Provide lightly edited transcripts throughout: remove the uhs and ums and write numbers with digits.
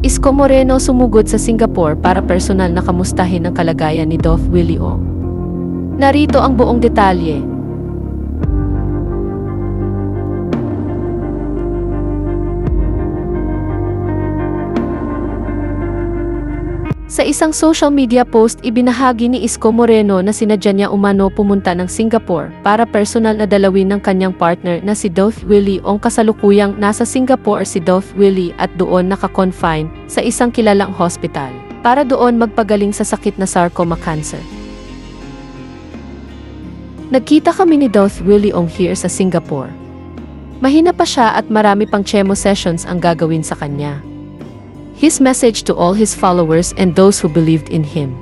Isko Moreno sumugod sa Singapore para personal na kamustahin ang kalagayan ni Dove Willie Ong. Narito ang buong detalye. Sa isang social media post, ibinahagi ni Isko Moreno na sinadya niya umano pumunta ng Singapore para personal na dalawin ng kanyang partner na si Dove Willie Ong. Kasalukuyang nasa Singapore si Dove Willie at doon naka-confine sa isang kilalang hospital para doon magpagaling sa sakit na sarcoma cancer. Nagkita kami ni Dove Willie Ong here sa Singapore. Mahina pa siya at marami pang chemo sessions ang gagawin sa kanya. His message to all his followers and those who believed in him.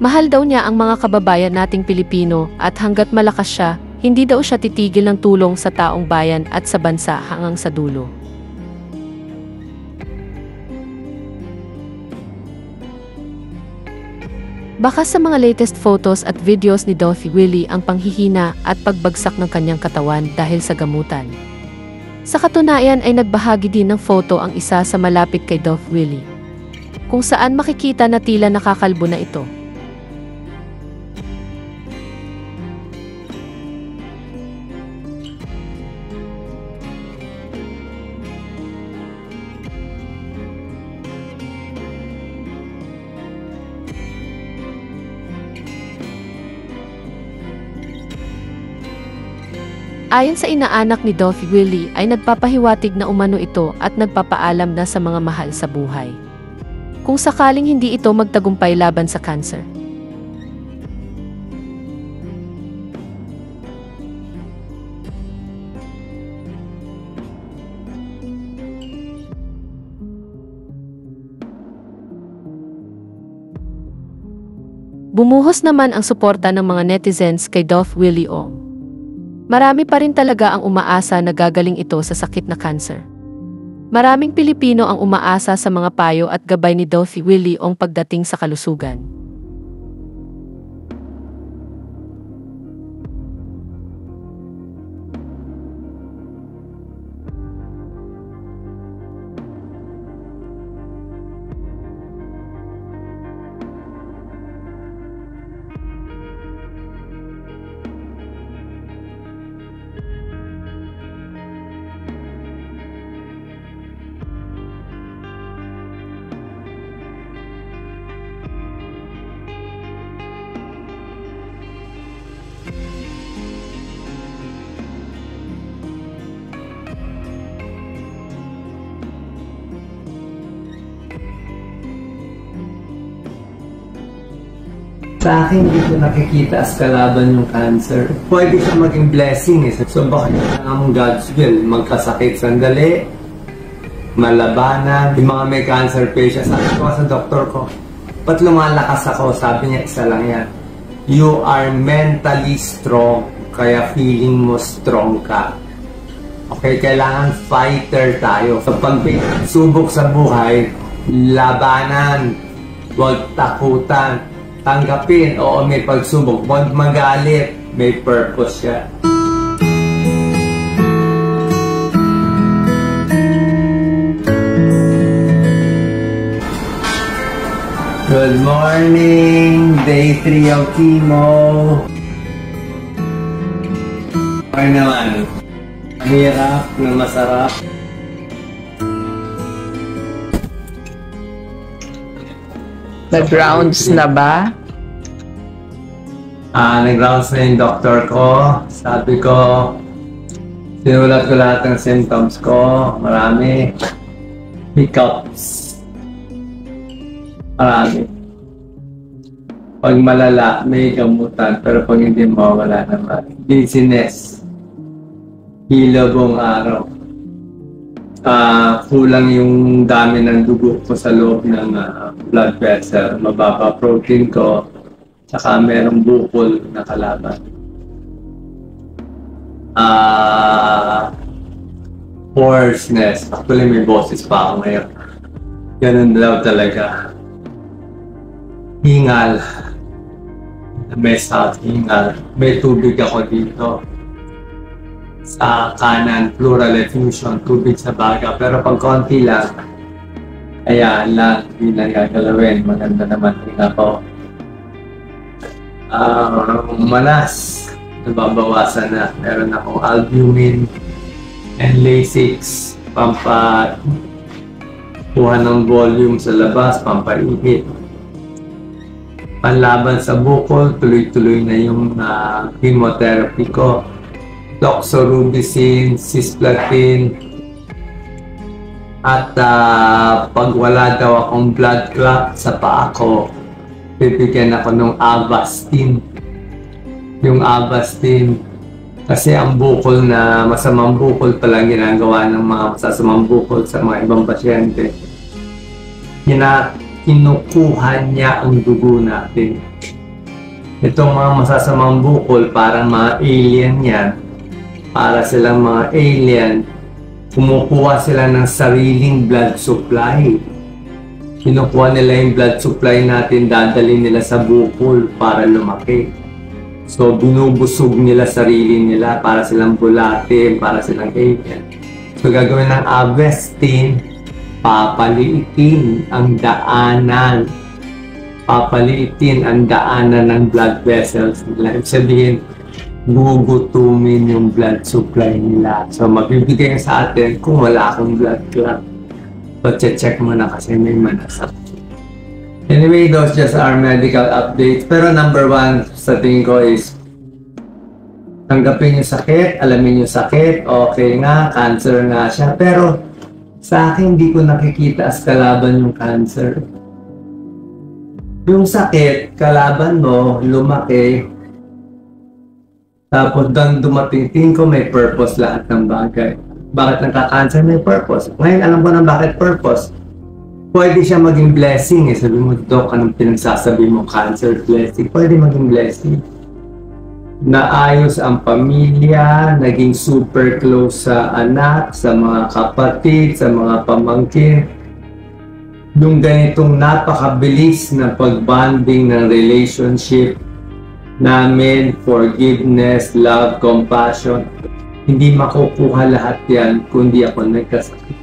Mahal daw niya ang mga kababayan nating Pilipino at hanggat malakas siya, hindi daw siya titigil ng tulong sa taong bayan at sa bansa hanggang sa dulo. Baka sa mga latest photos at videos ni Dove Willie ang panghihina at pagbagsak ng kanyang katawan dahil sa gamutan. Sa katunayan ay nagbahagi din ng photo ang isa sa malapit kay Dove Willie, kung saan makikita na tila nakakalbo na ito. Ayon sa inaanak ni Dove Willie ay nagpapahiwatig na umano ito at nagpapaalam na sa mga mahal sa buhay kung sakaling hindi ito magtagumpay laban sa cancer. Bumuhos naman ang suporta ng mga netizens kay Dove Willie Ong. Marami pa rin talaga ang umaasa na gagaling ito sa sakit na cancer. Maraming Pilipino ang umaasa sa mga payo at gabay ni Dove Willie Ong pagdating sa kalusugan. Sa akin, hindi ko nakikita as kalaban yung cancer. Pwede siya maging blessing eh. So bakit ang God's will? Magkasakit sandali, malabanan. Yung mga may cancer patients, sabi ko sa doktor ko, ba't lumalakas ako? Sabi niya, isa lang yan. You are mentally strong, kaya feeling mo strong ka. Okay, kailangan fighter tayo. So pag may subok sa buhay, labanan, huwag takutan. Tanggapin, oo, may pagsubok. Huwag magalit, may purpose siya. Good morning! Day 3 of chemo. Okay naman. Mahirap na masarap. Nag-rounds na ba? Nag-rounds na yung doktor ko. Sabi ko, sinulat ko lahat ng symptoms ko. Marami. Hiccups. Marami. Pag malala, may gamutan. Pero pag hindi mawala naman. Dizziness. Hilo buong araw. Kulang yung dami ng dugo ko sa loob ng blood vessel, mababa protein ko, saka merong bukol na kalaban. Hoarseness, actually may boses pa ako ngayon. Ganun daw talaga. Hingal. May hingal. May tubig ako dito. Sa kanan, pleural effusion, tubig sa baga. Pero pag konti lang, Kaya lang, hindi na gagalawin. Maganda naman din ako. Manas, nababawasan na. Meron akong albumin and Lasix, pampakuha ng volume sa labas, pampaihit. Panlaban sa bukol, tuloy-tuloy na yung chemotherapy ko. Doxorubicin, cisplatin, at pag wala daw akong blood clot sa paa ko, bibigyan ako ng Avastin. Yung Avastin, kasi ang bukol na masamang bukol pala ginagawa ng mga masasamang bukol sa mga ibang pasyente. Kinukuha niya ang dugo natin. Itong mga masasamang bukol, parang mga alien yan. Para silang mga alien, kumukuha sila ng sariling blood supply. Kinukuha nila yung blood supply natin, dadalhin nila sa bukol para lumaki. So, binubusog nila sarili nila para silang bulate, para silang alien. So, gagawin ng Avastin, papaliitin ang daanan. Papaliitin ang daanan ng blood vessels nila. Ibig sabihin, gugutumin yung blood supply nila. So, magbibigay sa atin kung wala akong blood clot. So, check mo na kasi may manasak. Anyway, those just our medical updates. Pero number one sa tingin ko is tanggapin yung sakit, alamin yung sakit, okay nga, cancer nga siya. Pero sa akin, hindi ko nakikita as kalaban yung cancer. Yung sakit, kalaban mo, lumaki, tapos doon dumating, tingin ko may purpose lahat ng bagay. Bakit nagka-cancer? May purpose. Ngayon, alam ko na bakit purpose. Pwede siya maging blessing. Sabi mo, Doc, anong pinagsasabi mo? Cancer, blessing. Pwede maging blessing. Naayos ang pamilya, naging super close sa anak, sa mga kapatid, sa mga pamangkin. Yung ganitong napakabilis na pagbanding ng relationship namin, forgiveness, love, compassion, hindi makukuha lahat yan kundi ako nagkasakit.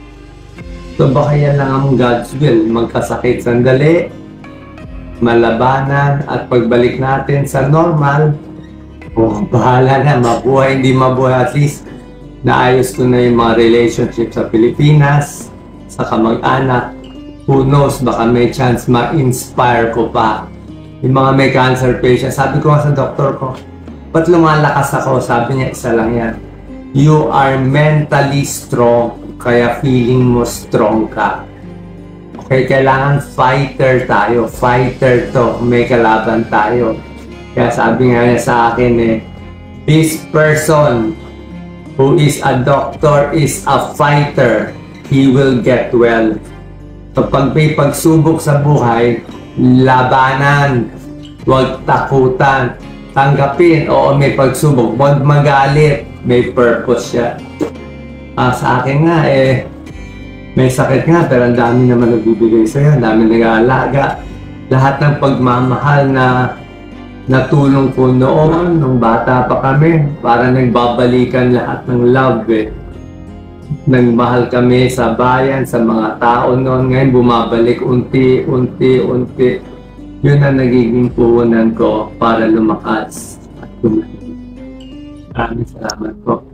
So baka yan lang ang God's will, magkasakit sandali, malabanan, at pagbalik natin sa normal, bahala na, mabuhay, hindi mabuhay, at least naayos ko na yung mga relationship sa Pilipinas, sa kamag-anak. Who knows, baka may chance ma-inspire ko pa yung mga may cancer patient. Sabi ko sa doktor ko, ba't lumalakas ako? Sabi niya, isa lang yan. You are mentally strong, kaya feeling mo strong ka. Okay, kailangan fighter tayo. Fighter to. May kalaban tayo. Kaya sabi nga niya sa akin this person who is a doctor is a fighter. He will get well. Kapag may pagsubok sa buhay, labanan, huwag takutan, tanggapin, oo may pagsubok, huwag magalit, may purpose siya. Sa akin nga may sakit nga pero ang dami naman nagbibigay sa'yo, ang dami nag-aalaga. Lahat ng pagmamahal na natulong ko noon, nung bata pa kami, para nagbabalikan lahat ng love Nagmahal kami sa bayan, sa mga tao noon. Ngayon bumabalik unti-unti. Yun ang nagiging puhunan ko para lumakas at tumayo. Maraming salamat po.